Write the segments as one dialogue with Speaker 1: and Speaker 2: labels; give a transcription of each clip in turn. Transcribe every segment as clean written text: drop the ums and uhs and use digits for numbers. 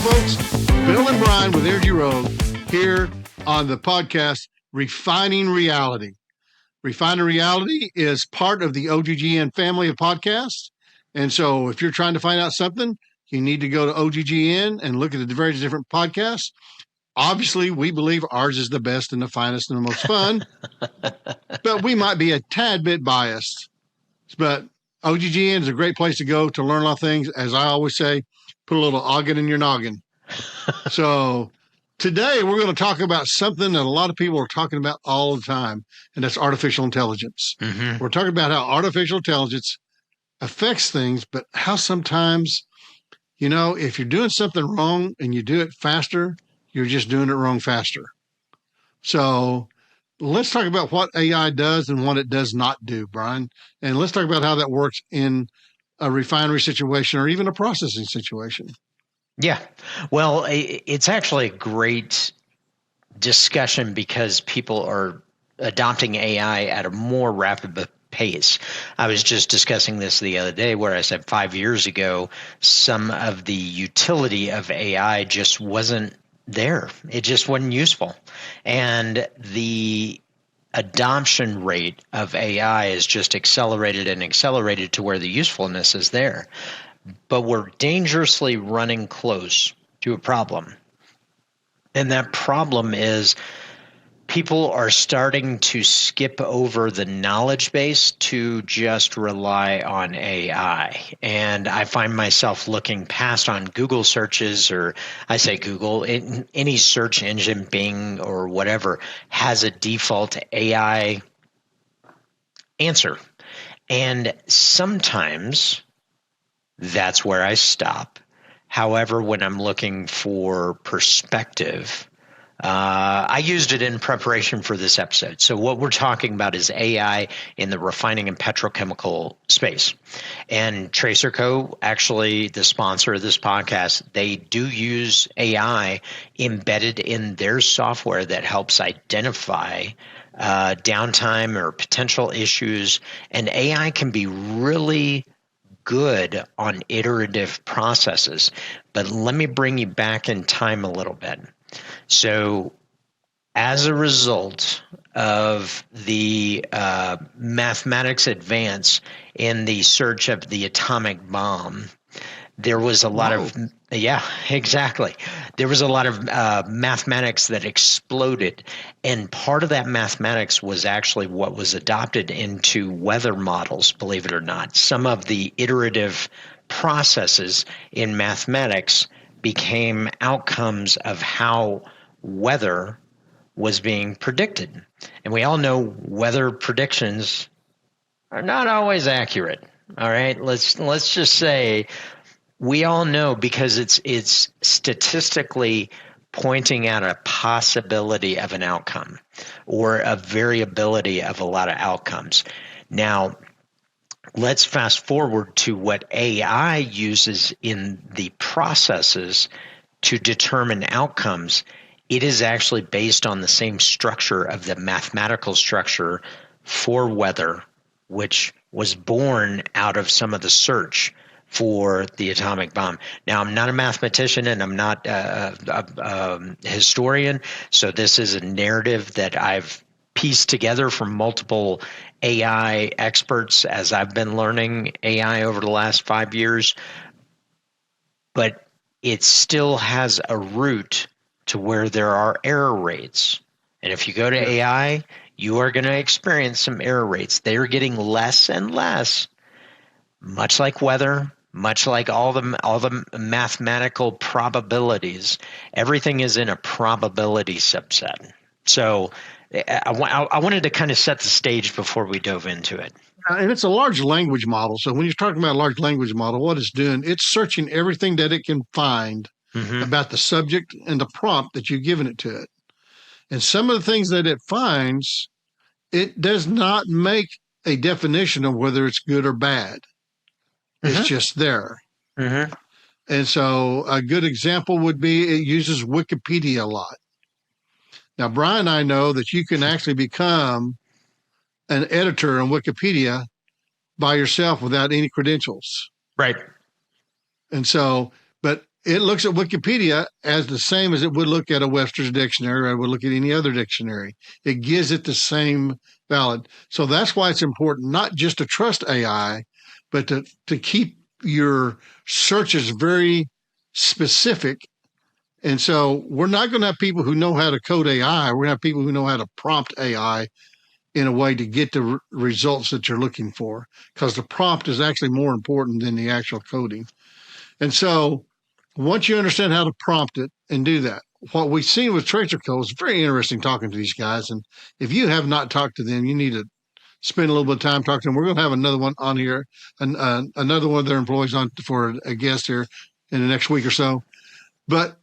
Speaker 1: folks. Bill and Brian with Energy Road here on the podcast, Refining Reality. Refining Reality is part of the OGGN family of podcasts. And so if you're trying to find out something, you need to go to OGGN and look at the various different podcasts. Obviously, we believe ours is the best and the finest and the most fun, but we might be a tad bit biased. But OGGN is a great place to go to learn a lot of things. As I always say, put a little oggin in your noggin. So today we're going to talk about something that a lot of people are talking about all the time, and that's artificial intelligence.
Speaker 2: Mm-hmm.
Speaker 1: We're talking about how artificial intelligence affects things, but how sometimes, if you're doing something wrong and you do it faster, you're just doing it wrong faster. So let's talk about what AI does and what it does not do, Brian. And let's talk about how that works in a refinery situation or even a processing situation.
Speaker 2: Yeah. Well, it's actually a great discussion because people are adopting AI at a more rapid pace. I was just discussing this the other day where I said 5 years ago, some of the utility of AI just wasn't there. It just wasn't useful. And the adoption rate of AI is just accelerated to where the usefulness is there. But we're dangerously running close to a problem. And that problem is people are starting to skip over the knowledge base to just rely on AI. And I find myself looking past on Google searches, or I say Google, any search engine, Bing or whatever, has a default AI answer. And sometimes that's where I stop. However, when I'm looking for perspective, I used it in preparation for this episode. So what we're talking about is AI in the refining and petrochemical space. And TracerCo, actually the sponsor of this podcast, they do use AI embedded in their software that helps identify downtime or potential issues. And AI can be really good on iterative processes. But let me bring you back in time a little bit. So as a result of the mathematics advance in the search of the atomic bomb, there was a lot of, yeah, exactly. There was a lot of mathematics that exploded. And part of that mathematics was actually what was adopted into weather models, believe it or not. Some of the iterative processes in mathematics became outcomes of how weather was being predicted. And we all know weather predictions are not always accurate. All right, let's just say we all know because it's statistically pointing out a possibility of an outcome or a variability of a lot of outcomes. Now, let's fast forward to what AI uses in the processes to determine outcomes. It is actually based on the same structure of the mathematical structure for weather, which was born out of some of the search for the atomic bomb. Now, I'm not a mathematician and I'm not a historian, so this is a narrative that I've pieced together from multiple AI experts as I've been learning AI over the last 5 years. But it still has a root to where there are error rates. And if you go to AI, you are going to experience some error rates. They are getting less and less, much like weather, much like all the mathematical probabilities. Everything is in a probability subset. So I wanted to kind of set the stage before we dove into it.
Speaker 1: And it's a large language model. So when you're talking about a large language model, what it's doing, it's searching everything that it can find about the subject and the prompt that you've given it to it. And some of the things that it finds, it does not make a definition of whether it's good or bad. It's just there. And so a good example would be it uses Wikipedia a lot. Now, Brian, I know that you can actually become an editor on Wikipedia by yourself without any credentials.
Speaker 2: Right.
Speaker 1: And so, but it looks at Wikipedia as the same as it would look at a Webster's dictionary or it would look at any other dictionary. It gives it the same valid. So that's why it's important not just to trust AI, but to keep your searches very specific. And so we're not going to have people who know how to code AI. We're going to have people who know how to prompt AI in a way to get the results that you're looking for, because the prompt is actually more important than the actual coding. And so once you understand how to prompt it and do that, what we've seen with Tracer Code is very interesting talking to these guys. And if you have not talked to them, you need to spend a little bit of time talking to them. We're going to have another one on here, and another one of their employees on for a guest here in the next week or so. But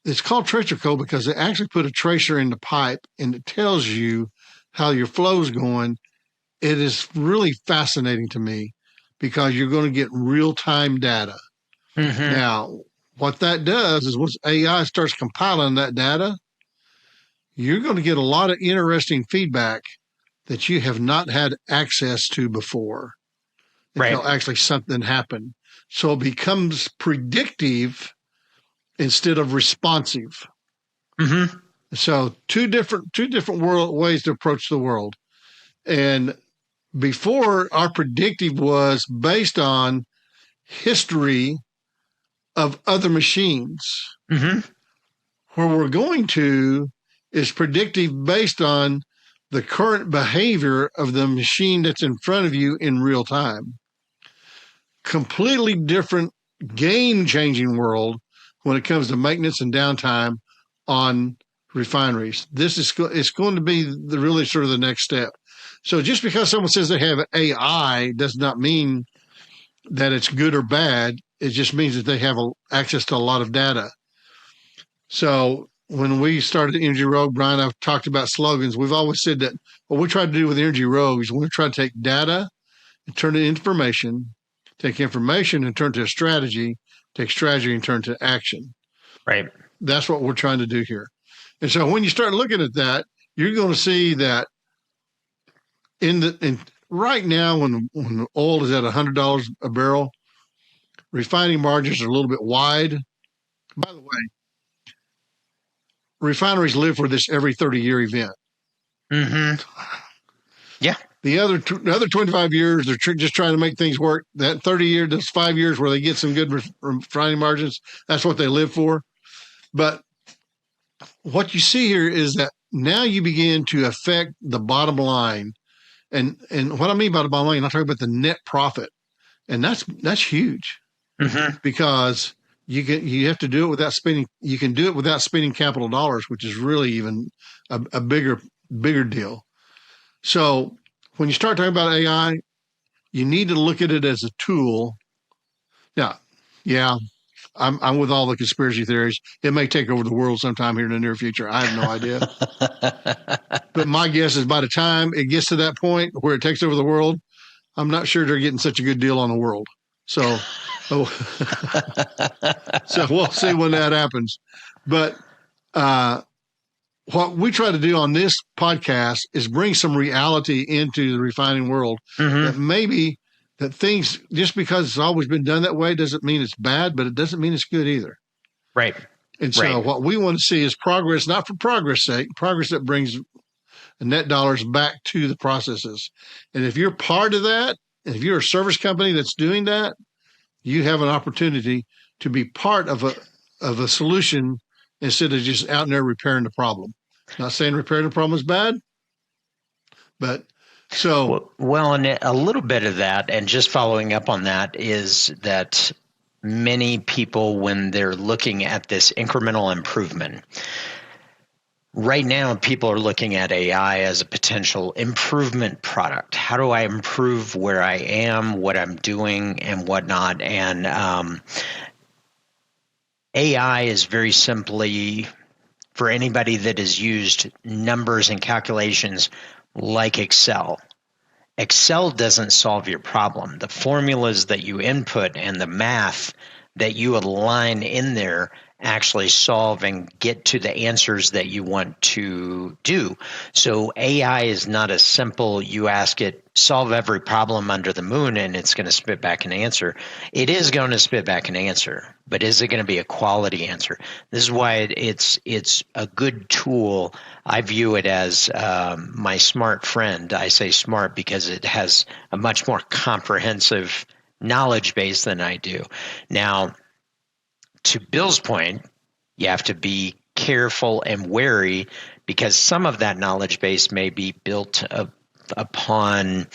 Speaker 1: it's called Tracer Code because they actually put a tracer in the pipe and it tells you how your flow is going. It is really fascinating to me because you're going to get real-time data.
Speaker 2: Mm-hmm.
Speaker 1: Now, what that does is once AI starts compiling that data, you're going to get a lot of interesting feedback that you have not had access to before until actually something happened. So it becomes predictive instead of responsive.
Speaker 2: Mm-hmm.
Speaker 1: So two different ways to approach the world. And before, our predictive was based on history of other machines.
Speaker 2: Mm-hmm.
Speaker 1: Where we're going to is predictive based on the current behavior of the machine that's in front of you in real time. Completely different, game-changing world when it comes to maintenance and downtime on refineries. This is it's going to be really sort of the next step. So just because someone says they have AI does not mean that it's good or bad. It just means that they have access to a lot of data. So when we started Energy Rogue, Brian, I've talked about slogans. We've always said that what we try to do with Energy Rogue is we try to take data and turn it into information, take information and turn it to a strategy, take strategy and turn it to action.
Speaker 2: Right.
Speaker 1: That's what we're trying to do here. And so when you start looking at that, you're going to see that in right now when oil is at $100 a barrel, refining margins are a little bit wide. By the way, refineries live for this every 30-year event.
Speaker 2: Mm-hmm. Yeah.
Speaker 1: The other 25 years, they're just trying to make things work. That 30-year, those 5 years where they get some good refining margins, that's what they live for. But what you see here is that now you begin to affect the bottom line. And what I mean by the bottom line, I'm talking about the net profit. And that's huge.
Speaker 2: Mm-hmm.
Speaker 1: Because you have to do it without spending. You can do it without spending capital dollars, which is really even a bigger deal. So when you start talking about AI, you need to look at it as a tool. Now, yeah, I'm with all the conspiracy theories. It may take over the world sometime here in the near future. I have no idea. But my guess is by the time it gets to that point where it takes over the world, I'm not sure they're getting such a good deal on the world. So we'll see when that happens. But what we try to do on this podcast is bring some reality into the refining world.
Speaker 2: Mm-hmm.
Speaker 1: That maybe that things, just because it's always been done that way, doesn't mean it's bad, but it doesn't mean it's good either.
Speaker 2: Right.
Speaker 1: And so what we want to see is progress, not for progress' sake, progress that brings net dollars back to the processes. And if you're part of that, and if you're a service company that's doing that, you have an opportunity to be part of a solution instead of just out there repairing the problem. Not saying repairing the problem is bad, but so.
Speaker 2: Well, and a little bit of that, and just following up on that, is that many people, when they're looking at this incremental improvement, right now, people are looking at AI as a potential improvement product. How do I improve where I am, what I'm doing, and whatnot? And AI is very simply, for anybody that has used numbers and calculations like Excel. Excel doesn't solve your problem. The formulas that you input and the math that you align in there actually solve and get to the answers that you want to do. So AI is not as simple. You ask it, solve every problem under the moon, and it's going to spit back an answer. It is going to spit back an answer, but is it going to be a quality answer? This is why it's a good tool. I view it as my smart friend. I say smart because it has a much more comprehensive knowledge base than I do. Now, to Bill's point, you have to be careful and wary because some of that knowledge base may be built upon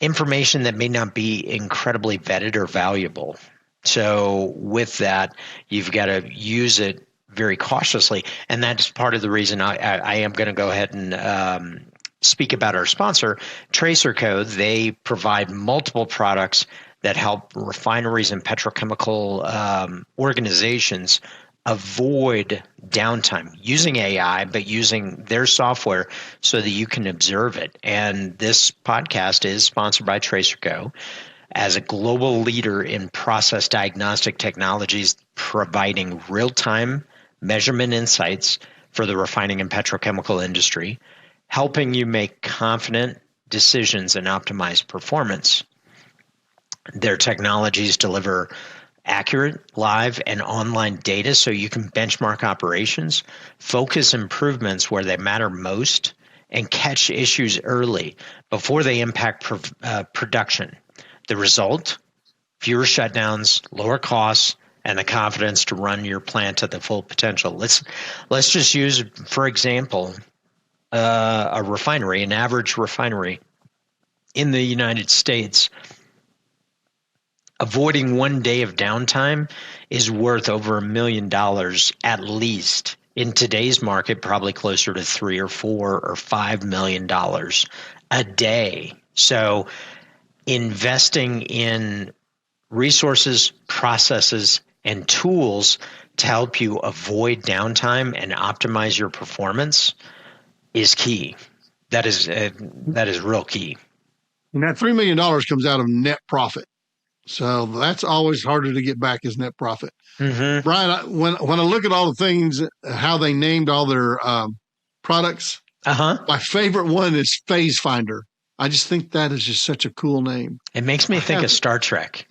Speaker 2: information that may not be incredibly vetted or valuable. So with that, you've got to use it very cautiously. And that's part of the reason I am going to go ahead and speak about our sponsor, Tracer Code. They provide multiple products that help refineries and petrochemical organizations avoid downtime using AI, but using their software so that you can observe it. And this podcast is sponsored by TracerCo as a global leader in process diagnostic technologies, providing real-time measurement insights for the refining and petrochemical industry, helping you make confident decisions and optimize performance. Their technologies deliver accurate live and online data so you can benchmark operations, focus improvements where they matter most, and catch issues early before they impact production. The result? Fewer shutdowns, lower costs, and the confidence to run your plant at the full potential. Let's just use, for example, a refinery, an average refinery in the United States. Avoiding 1 day of downtime is worth over $1 million at least. In today's market, probably closer to $3 or $4 or $5 million a day. So investing in resources, processes, and tools to help you avoid downtime and optimize your performance is key. That is real key.
Speaker 1: And that $3 million comes out of net profit. So that's always harder to get back is net profit.
Speaker 2: Mm-hmm.
Speaker 1: Brian, when I look at all the things, how they named all their products, my favorite one is Phase Finder. I just think that is just such a cool name.
Speaker 2: It makes me think of Star Trek.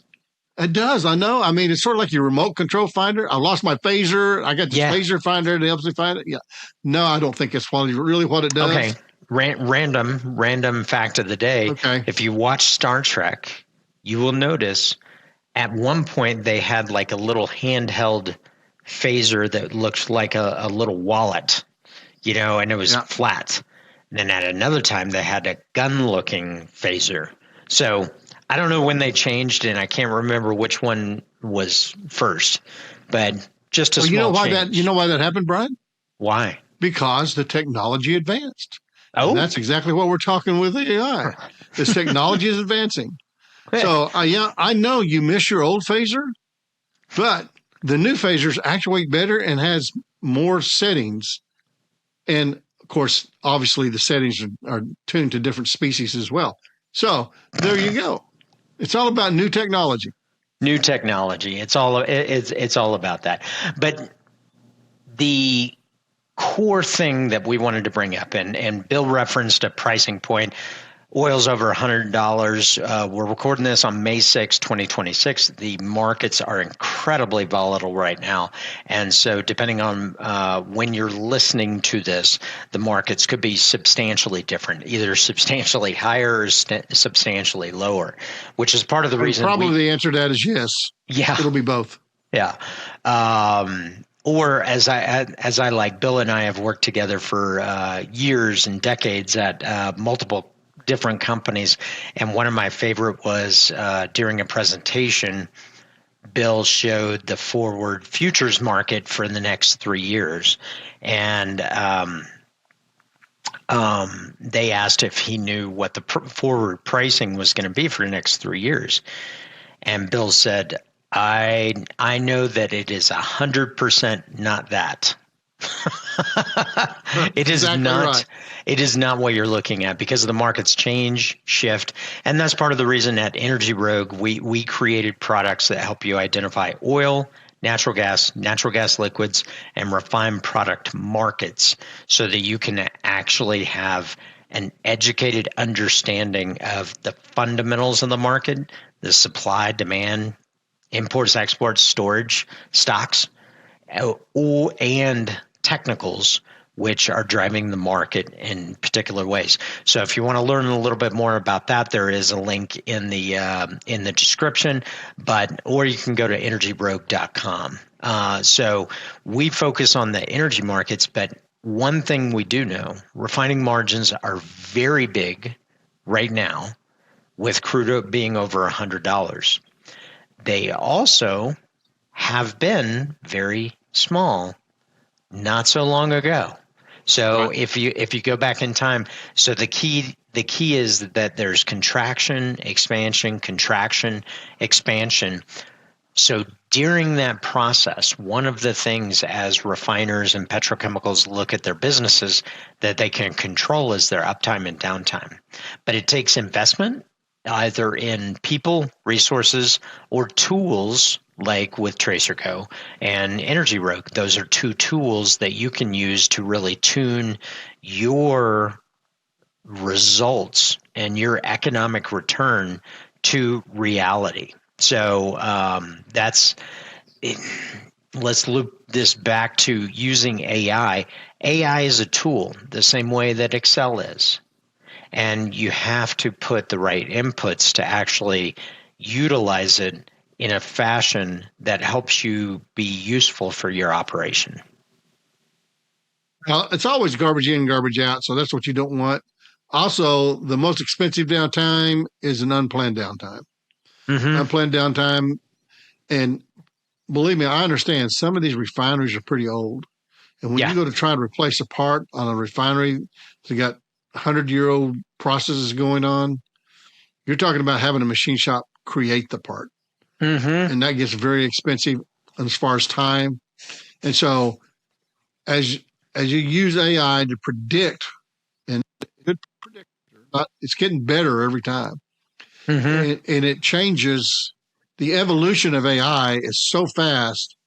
Speaker 1: It does. I know. I mean, it's sort of like your remote control finder. I lost my phaser. I got this phaser finder that helps me find it. Yeah. No, I don't think it's really what it does.
Speaker 2: Okay. Random fact of the day.
Speaker 1: Okay.
Speaker 2: If you watch Star Trek, you will notice at one point they had like a little handheld phaser that looked like a little wallet, and it was flat. And then at another time they had a gun-looking phaser. So I don't know when they changed, and I can't remember which one was first. But just a small change.
Speaker 1: You know why that happened, Brian?
Speaker 2: Why?
Speaker 1: Because the technology advanced.
Speaker 2: Oh,
Speaker 1: and that's exactly what we're talking with AI. This technology is advancing. So, I know you miss your old phaser, but the new phasers actuate better and has more settings. And, of course, obviously the settings are tuned to different species as well. So there you go. It's all about new technology.
Speaker 2: New technology. It's all about that. But the core thing that we wanted to bring up, and Bill referenced a pricing point. Oil's over $100. We're recording this on May 6, 2026. The markets are incredibly volatile right now. And so depending on when you're listening to this, the markets could be substantially different, either substantially higher or substantially lower, which is part of the reason.
Speaker 1: Probably the answer to that is yes.
Speaker 2: Yeah.
Speaker 1: It'll be both.
Speaker 2: Yeah. Or as I like, Bill and I have worked together for years and decades at multiple different companies. And one of my favorite was during a presentation, Bill showed the forward futures market for the next 3 years. And they asked if he knew what the forward pricing was going to be for the next 3 years. And Bill said, I know that it is 100% not that. It is exactly not. Right. It is not what you're looking at because the markets change, shift, and that's part of the reason at Energy Rogue we created products that help you identify oil, natural gas liquids, and refined product markets so that you can actually have an educated understanding of the fundamentals of the market, the supply, demand, imports, exports, storage, stocks, and technicals, which are driving the market in particular ways. So if you want to learn a little bit more about that, there is a link in the description, or you can go to energybroke.com. So we focus on the energy markets, but one thing we do know, refining margins are very big right now, with crude being over $100. They also have been very small not so long ago. So
Speaker 1: Right.
Speaker 2: if you go back in time, so the key is that there's contraction, expansion, contraction, expansion. So during that process, one of the things as refiners and petrochemicals look at their businesses that they can control is their uptime and downtime. But it takes investment either in people, resources, or tools like with TracerCo and Energy Rogue. Those are two tools that you can use to really tune your results and your economic return to reality. So that's it. Let's loop this back to using AI. AI is a tool the same way that Excel is. And you have to put the right inputs to actually utilize it in a fashion that helps you be useful for your operation.
Speaker 1: It's always garbage in, garbage out. So that's what you don't want. Also, the most expensive downtime is an unplanned downtime.
Speaker 2: Mm-hmm.
Speaker 1: Unplanned downtime. And believe me, I understand some of these refineries are pretty old. And when
Speaker 2: Yeah.
Speaker 1: you go to try to replace a part on a refinery that got 100-year-old processes going on, you're talking about having a machine shop create the part.
Speaker 2: Mm-hmm.
Speaker 1: And that gets very expensive as far as time. And so as you use AI to predict, and good predictor, it's getting better every time.
Speaker 2: Mm-hmm.
Speaker 1: And it changes. The evolution of AI is so fast.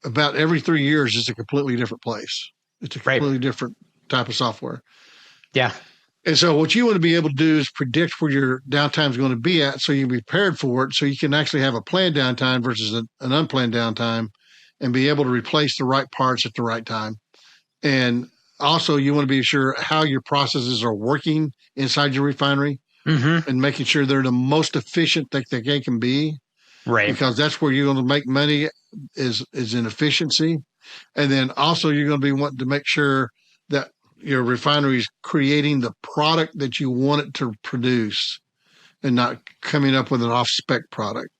Speaker 1: About every 3 years, it's a completely different place. It's a
Speaker 2: Right.
Speaker 1: completely different type of software.
Speaker 2: Yeah.
Speaker 1: And so what you want to be able to do is predict where your downtime is going to be at so you can be prepared for it, so you can actually have a planned downtime versus an unplanned downtime and be able to replace the right parts at the right time. And also you want to be sure how your processes are working inside your refinery
Speaker 2: Mm-hmm.
Speaker 1: and making sure they're the most efficient that they can be,
Speaker 2: Right.
Speaker 1: because that's where you're going to make money is in efficiency. And then also you're going to be wanting to make sure that your refinery is creating the product that you want it to produce and not coming up with an off-spec product.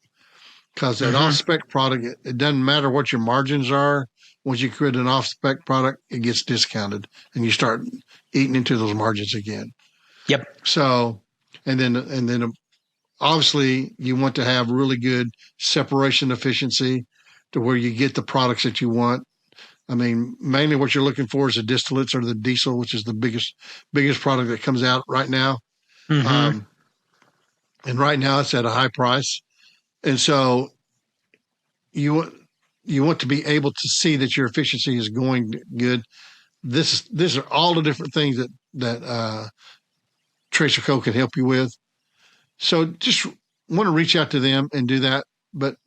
Speaker 1: Because that
Speaker 2: Mm-hmm.
Speaker 1: off-spec product, it doesn't matter what your margins are. Once you create an off-spec product, it gets discounted and you start eating into those margins again.
Speaker 2: Yep.
Speaker 1: So, and then obviously you want to have really good separation efficiency to where you get the products that you want. I mean, mainly what you're looking for is the distillates or the diesel, which is the biggest product that comes out right now.
Speaker 2: Mm-hmm.
Speaker 1: And right now it's at a high price. And so you want to be able to see that your efficiency is going good. These are all the different things that TracerCo can help you with. So just want to reach out to them and do that, but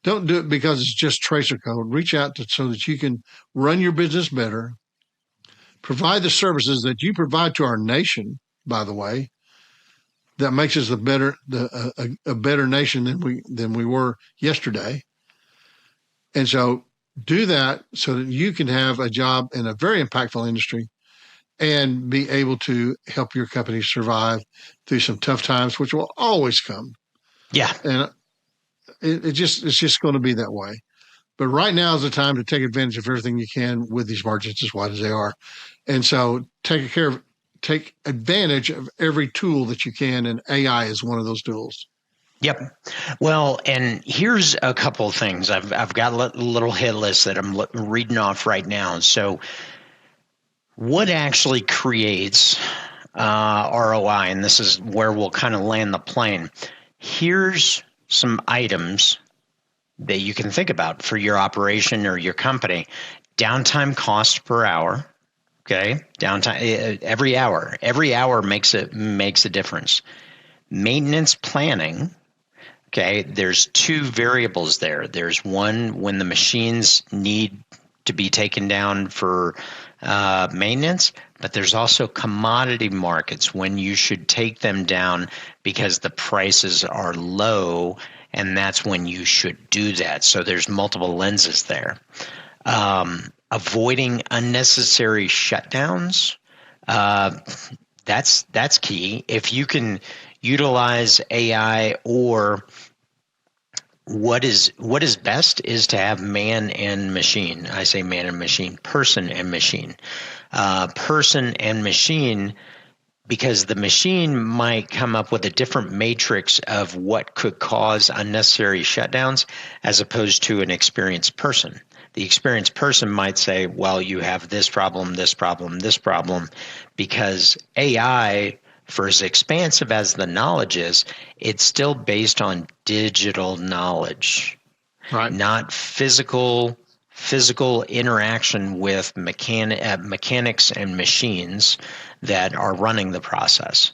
Speaker 1: don't do it because it's just TracerCo. Reach out so that you can run your business better, provide the services that you provide to our nation, by the way, that makes us a better nation than we were yesterday. And so do that so that you can have a job in a very impactful industry and be able to help your company survive through some tough times, which will always come.
Speaker 2: Yeah.
Speaker 1: And it's just going to be that way. But right now is the time to take advantage of everything you can with these margins as wide as they are. And so take advantage of every tool that you can, and AI is one of those tools.
Speaker 2: Yep. Well, and here's a couple of things. I've got a little hit list that I'm reading off right now. So, what actually creates ROI? And this is where we'll kind of land the plane. Here's some items that you can think about for your operation or your company. Downtime cost per hour. Okay, downtime every hour makes a difference. Maintenance planning. Okay, there's two variables there. There's one when the machines need to be taken down for maintenance, but there's also commodity markets when you should take them down because the prices are low, and that's when you should do that. So there's multiple lenses there. Avoiding unnecessary shutdowns. That's key. If you can utilize AI, or what is best is to have man and machine. I say man and machine, person and machine. Person and machine, because the machine might come up with a different matrix of what could cause unnecessary shutdowns as opposed to an experienced person. The experienced person might say, well, you have this problem, this problem, this problem, because AI, for as expansive as the knowledge is, it's still based on digital knowledge,
Speaker 1: Right.
Speaker 2: not physical interaction with mechanics and machines that are running the process.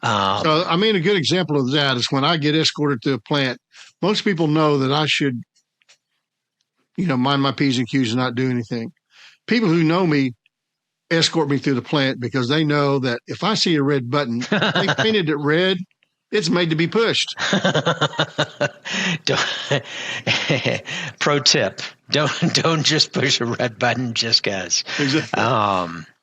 Speaker 1: So, I mean, a good example of that is when I get escorted to a plant, most people know that I should, mind my P's and Q's and not do anything. People who know me escort me through the plant because they know that if I see a red button, they painted it red, it's made to be pushed.
Speaker 2: Pro tip: don't just push a red button just because.
Speaker 1: Exactly.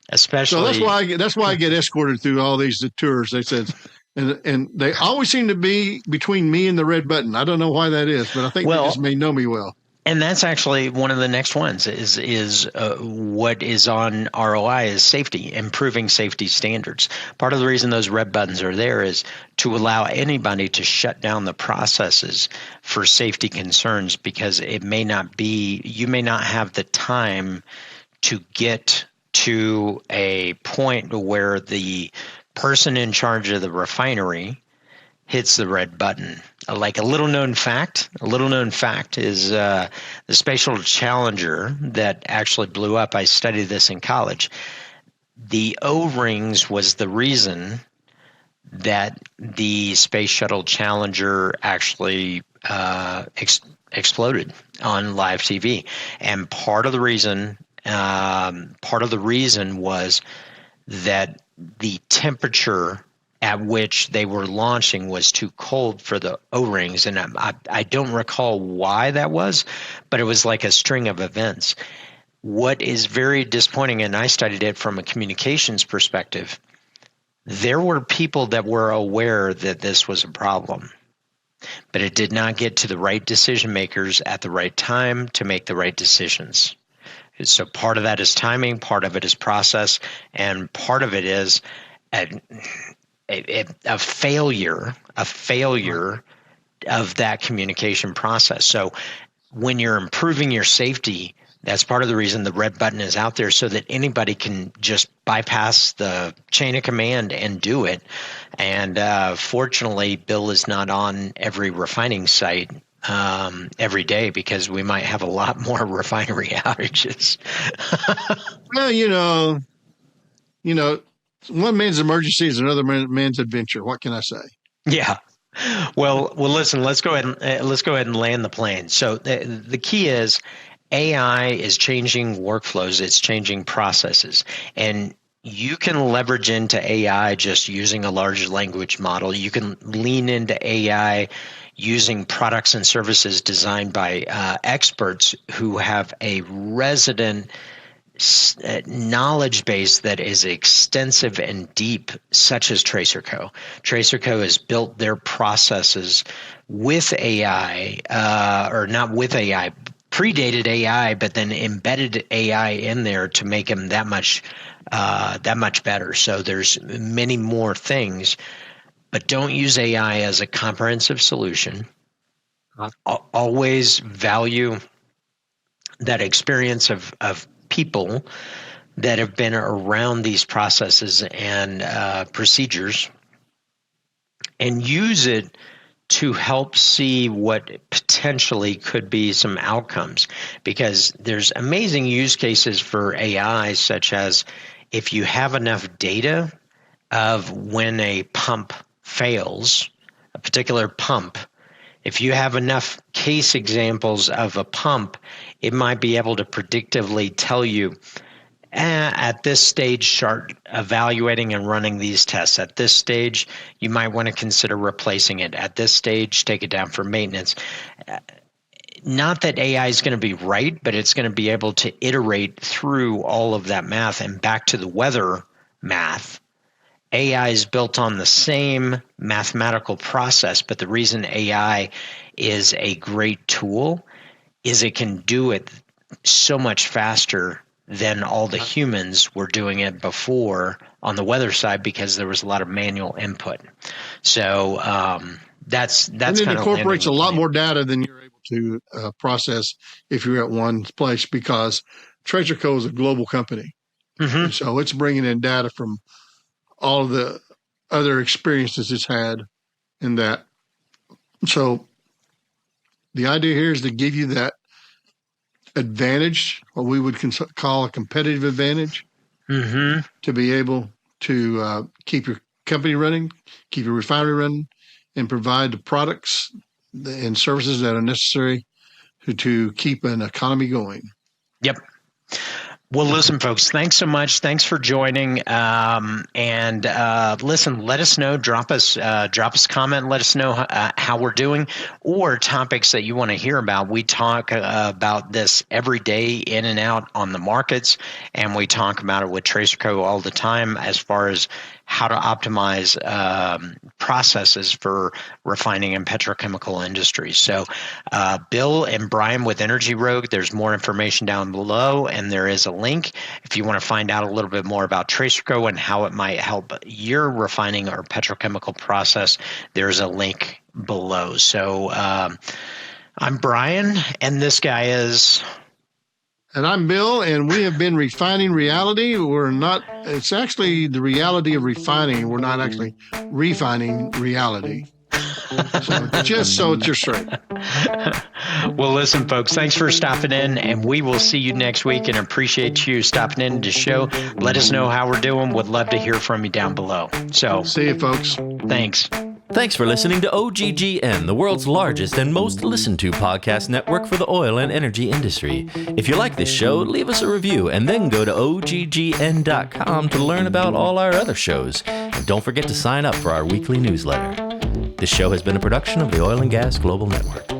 Speaker 2: Especially.
Speaker 1: So that's why I get escorted through all these tours. They said, and they always seem to be between me and the red button. I don't know why that is, but I think they just may know me well.
Speaker 2: And that's actually one of the next ones is what is on ROI is safety, improving safety standards. Part of the reason those red buttons are there is to allow anybody to shut down the processes for safety concerns, because you may not have the time to get to a point where the person in charge of the refinery hits the red button. Like a little known fact is the Space Shuttle Challenger that actually blew up. I studied this in college. The O-rings was the reason that the Space Shuttle Challenger actually exploded on live TV. And part of the reason was that the temperature at which they were launching was too cold for the O-rings. And I don't recall why that was, but it was like a string of events. What is very disappointing, and I studied it from a communications perspective, there were people that were aware that this was a problem, but it did not get to the right decision makers at the right time to make the right decisions. So part of that is timing, part of it is process, and part of it is a failure of that communication process. So when you're improving your safety, that's part of the reason the red button is out there, so that anybody can just bypass the chain of command and do it. And fortunately, Bill is not on every refining site every day, because we might have a lot more refinery outages.
Speaker 1: Well, one man's emergency is another man's adventure. What can I say?
Speaker 2: Yeah. Well, listen. Let's go ahead and land the plane. So the key is AI is changing workflows. It's changing processes, and you can leverage into AI just using a large language model. You can lean into AI using products and services designed by experts who have a resident knowledge base that is extensive and deep, such as TracerCo. TracerCo has built their processes with AI, or not with AI, predated AI, but then embedded AI in there to make them that much better. So there's many more things, but don't use AI as a comprehensive solution. Always value that experience of people that have been around these processes and procedures, and use it to help see what potentially could be some outcomes, because there's amazing use cases for AI, such as if you have enough data of when a pump fails, a particular pump, if you have enough case examples of a pump, it might be able to predictively tell you, at this stage, start evaluating and running these tests. At this stage, you might want to consider replacing it. At this stage, take it down for maintenance. Not that AI is going to be right, but it's going to be able to iterate through all of that math. And back to the weather math, AI is built on the same mathematical process, but the reason AI is a great tool is it can do it so much faster than all the humans were doing it before on the weather side, because there was a lot of manual input. So that's
Speaker 1: and it
Speaker 2: kind
Speaker 1: incorporates
Speaker 2: of
Speaker 1: a lot more data than you're able to process if you're at one place, because TracerCo is a global company.
Speaker 2: Mm-hmm.
Speaker 1: So it's bringing in data from all of the other experiences it's had in that. So the idea here is to give you that advantage, what we would call a competitive advantage, to be able to keep your company running, keep your refinery running, and provide the products and services that are necessary to keep an economy going.
Speaker 2: Yep. Well, listen, folks, thanks so much. Thanks for joining. And listen, let us know, drop us a comment, let us know how we're doing, or topics that you want to hear about. We talk about this every day in and out on the markets, and we talk about it with TracerCo all the time as far as how to optimize processes for refining and petrochemical industries. So Bill and Brian with Energy Rogue, there's more information down below, and there is a link if you want to find out a little bit more about TracerCo and how it might help your refining or petrochemical process. There's a link below. So I'm Brian, and this guy is...
Speaker 1: And I'm Bill, and we have been Refining Reality. It's actually the reality of refining. We're not actually refining reality. So just so you're straight.
Speaker 2: Well, listen, folks, thanks for stopping in, and we will see you next week, and appreciate you stopping in to show. Let us know how we're doing. Would love to hear from you down below. So
Speaker 1: see you, folks.
Speaker 2: Thanks.
Speaker 3: Thanks for listening to OGGN, the world's largest and most listened to podcast network for the oil and energy industry. If you like this show, leave us a review and then go to OGGN.com to learn about all our other shows. And don't forget to sign up for our weekly newsletter. This show has been a production of the Oil and Gas Global Network.